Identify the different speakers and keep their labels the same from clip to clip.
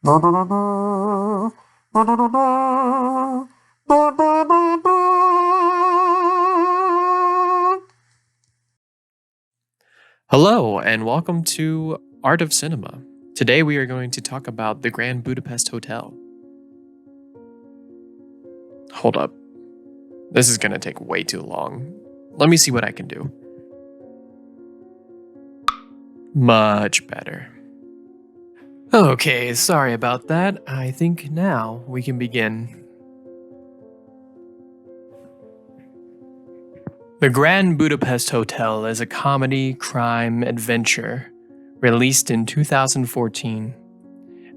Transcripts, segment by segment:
Speaker 1: Hello, and welcome to Art of Cinema. Today we are going to talk about the Grand Budapest Hotel. Hold up. This is going to take way too long. Let me see what I can do. Much better. Okay, sorry about that. I think now we can begin. The Grand Budapest Hotel is a comedy, crime, adventure released in 2014.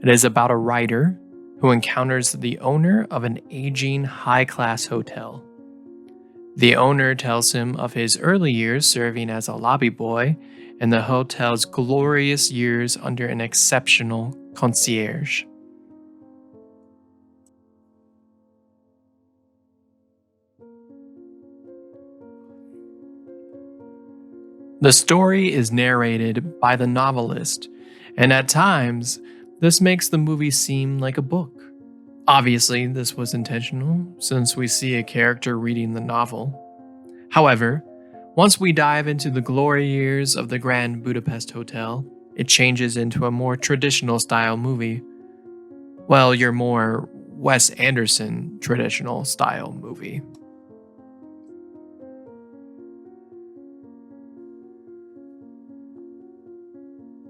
Speaker 1: It is about a writer who encounters the owner of an aging, high-class hotel. The owner tells him of his early years serving as a lobby boy and the hotel's glorious years under an exceptional concierge. The story is narrated by the novelist, and at times, this makes the movie seem like a book. Obviously, this was intentional, since we see a character reading the novel. However, once we dive into the glory years of the Grand Budapest Hotel, it changes into a more traditional style movie. Well, your more Wes Anderson traditional style movie.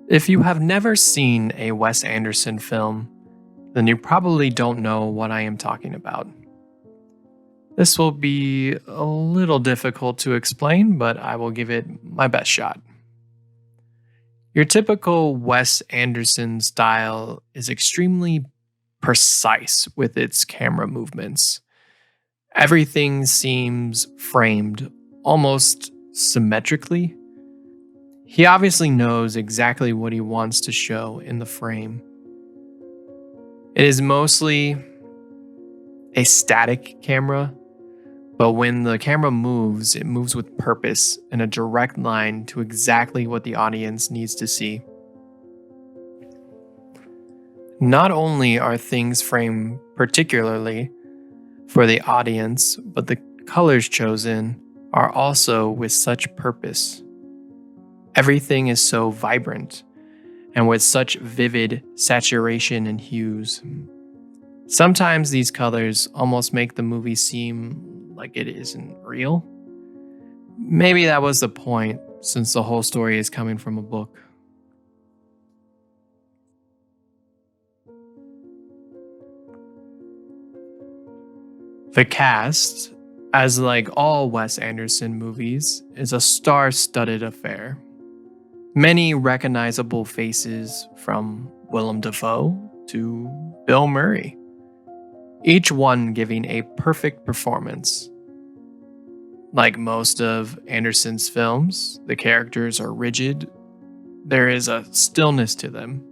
Speaker 1: If you have never seen a Wes Anderson film, then you probably don't know what I am talking about. This will be a little difficult to explain, but I will give it my best shot. Your typical Wes Anderson style is extremely precise with its camera movements. Everything seems framed almost symmetrically. He obviously knows exactly what he wants to show in the frame. It is mostly a static camera, but when the camera moves, it moves with purpose in a direct line to exactly what the audience needs to see. Not only are things framed particularly for the audience, but the colors chosen are also with such purpose. Everything is so vibrant and with such vivid saturation and hues. Sometimes these colors almost make the movie seem like it isn't real. Maybe that was the point, since the whole story is coming from a book. The cast, as like all Wes Anderson movies, is a star-studded affair. Many recognizable faces, from Willem Dafoe to Bill Murray, each one giving a perfect performance. Like most of Anderson's films, the characters are rigid. There is a stillness to them.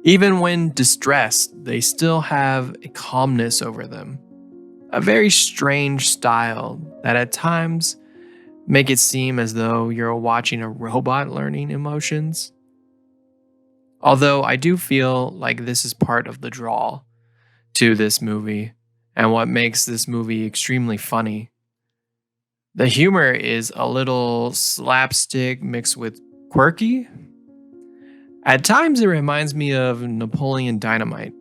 Speaker 1: Even when distressed, they still have a calmness over them. A very strange style that at times make it seem as though you're watching a robot learning emotions. Although I do feel like this is part of the draw to this movie and what makes this movie extremely funny. The humor is a little slapstick mixed with quirky. At times it reminds me of Napoleon Dynamite.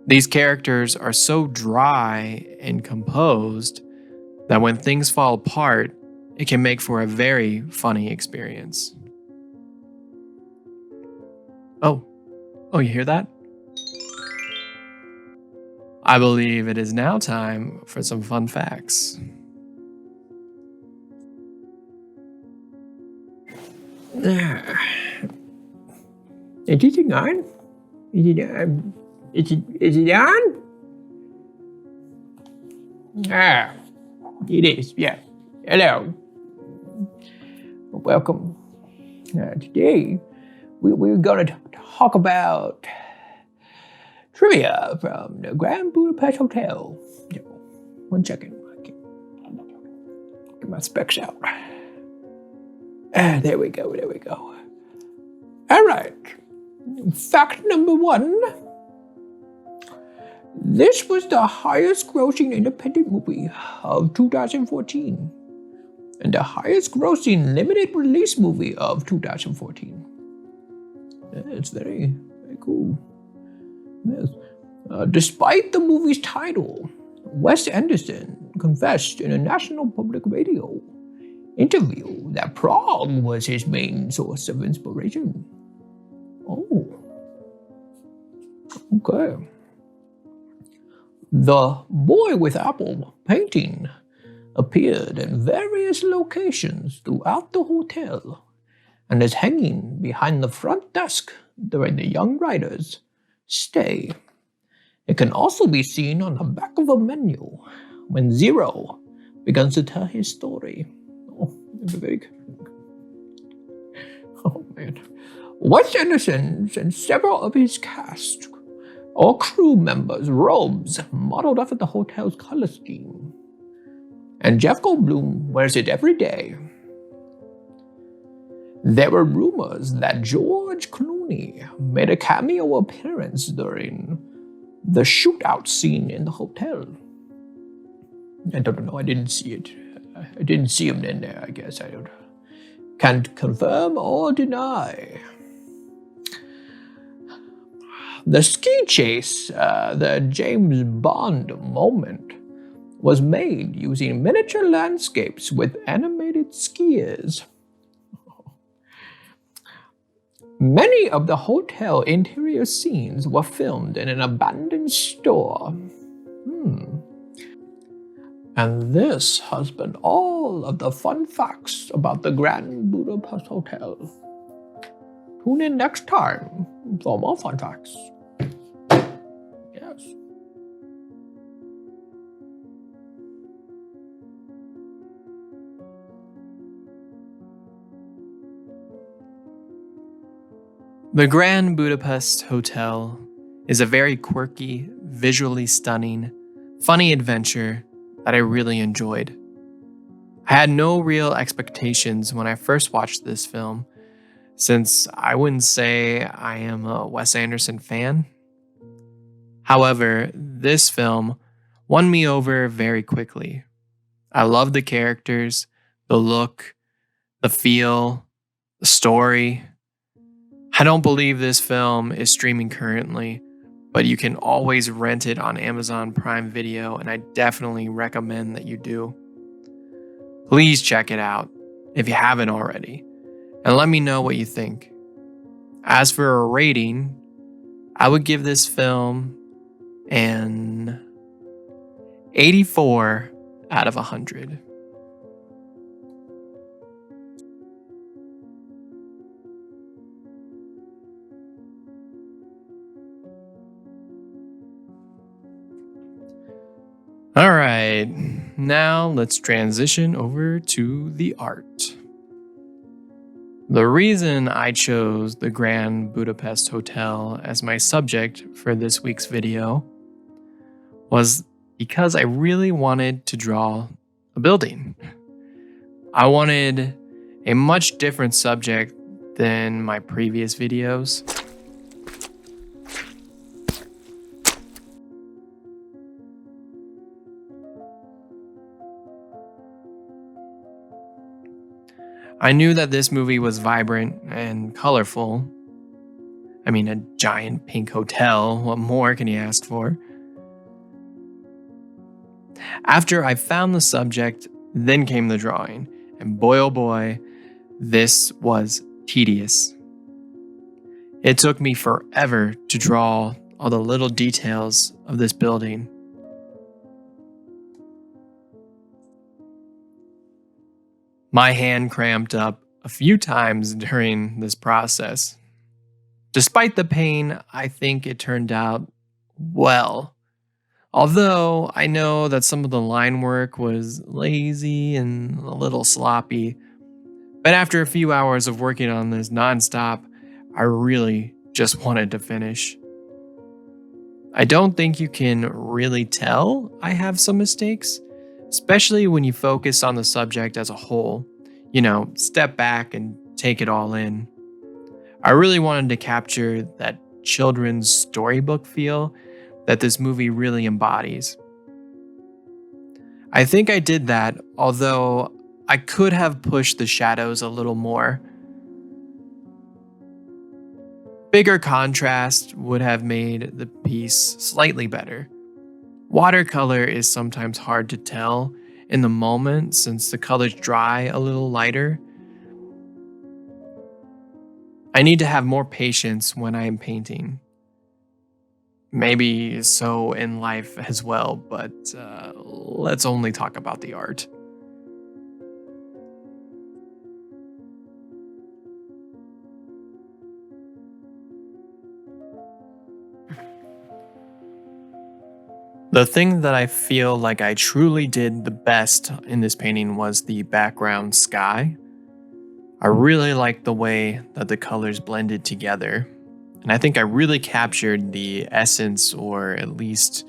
Speaker 1: These characters are so dry and composed that when things fall apart, it can make for a very funny experience. Oh, you hear that? I believe it is now time for some fun facts.
Speaker 2: Is this thing on? Is it on? It is, yeah. Hello. Welcome. Today, we're going to talk about trivia from the Grand Budapest Hotel. 1 second. my specs out. There we go, there we go. All right. Fact number 1. This was the highest grossing independent movie of 2014 and the highest grossing limited release movie of 2014. It's very, very cool. Yes. Despite the movie's title, Wes Anderson confessed in a national public radio interview that Prague was his main source of inspiration. Oh, okay. The boy with apple painting appeared in various locations throughout the hotel and is hanging behind the front desk during the young writer's stay. It can also be seen on the back of a menu when Zero begins to tell his story. Oh, very good. Oh, man. Wes Anderson and several of his cast or crew members' robes modeled after the hotel's color scheme. And Jeff Goldblum wears it every day. There were rumors that George Clooney made a cameo appearance during the shootout scene in the hotel. I don't know, I didn't see it. I didn't see him in there, I guess. Can't confirm or deny. The ski chase, the James Bond moment, was made using miniature landscapes with animated skiers. Many of the hotel interior scenes were filmed in an abandoned store. And this has been all of the fun facts about the Grand Budapest Hotel. Tune in next time for more fun facts. Yes.
Speaker 1: The Grand Budapest Hotel is a very quirky, visually stunning, funny adventure that I really enjoyed. I had no real expectations when I first watched this film, since I wouldn't say I am a Wes Anderson fan. However, this film won me over very quickly. I love the characters, the look, the feel, the story. I don't believe this film is streaming currently, but you can always rent it on Amazon Prime Video, and I definitely recommend that you do. Please check it out if you haven't already, and let me know what you think. As for a rating, I would give this film an 84 out of 100. All right, now let's transition over to the art. The reason I chose the Grand Budapest Hotel as my subject for this week's video was because I really wanted to draw a building. I wanted a much different subject than my previous videos. I knew that this movie was vibrant and colorful. I mean, a giant pink hotel, what more can you ask for? After I found the subject, then came the drawing, and boy oh boy, this was tedious. It took me forever to draw all the little details of this building. My hand cramped up a few times during this process. Despite the pain, I think it turned out well. Although I know that some of the line work was lazy and a little sloppy. But after a few hours of working on this nonstop, I really just wanted to finish. I don't think you can really tell I have some mistakes, especially when you focus on the subject as a whole. Step back and take it all in. I really wanted to capture that children's storybook feel that this movie really embodies. I think I did that, although I could have pushed the shadows a little more. Bigger contrast would have made the piece slightly better. Watercolor is sometimes hard to tell in the moment since the colors dry a little lighter. I need to have more patience when I am painting. Maybe so in life as well, but let's only talk about the art. The thing that I feel like I truly did the best in this painting was the background sky. I really liked the way that the colors blended together, and I think I really captured the essence, or at least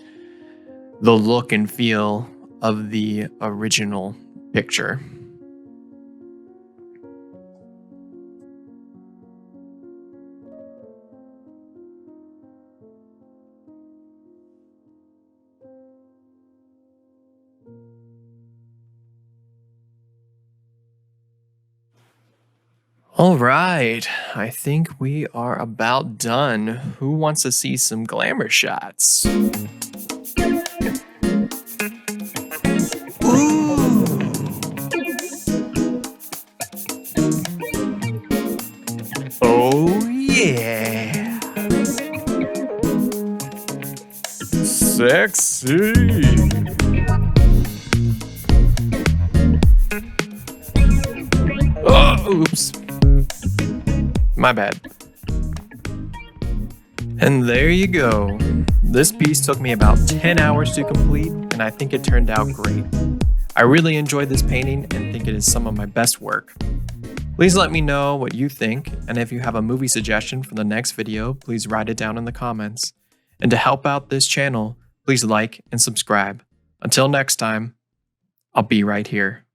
Speaker 1: the look and feel of the original picture. All right, I think we are about done. Who wants to see some glamour shots? Ooh. Oh yeah. Sexy. Oh, oops. My bad. And there you go. This piece took me about 10 hours to complete, and I think it turned out great. I really enjoyed this painting and think it is some of my best work. Please let me know what you think, and if you have a movie suggestion for the next video, please write it down in the comments. And to help out this channel, please like and subscribe. Until next time, I'll be right here.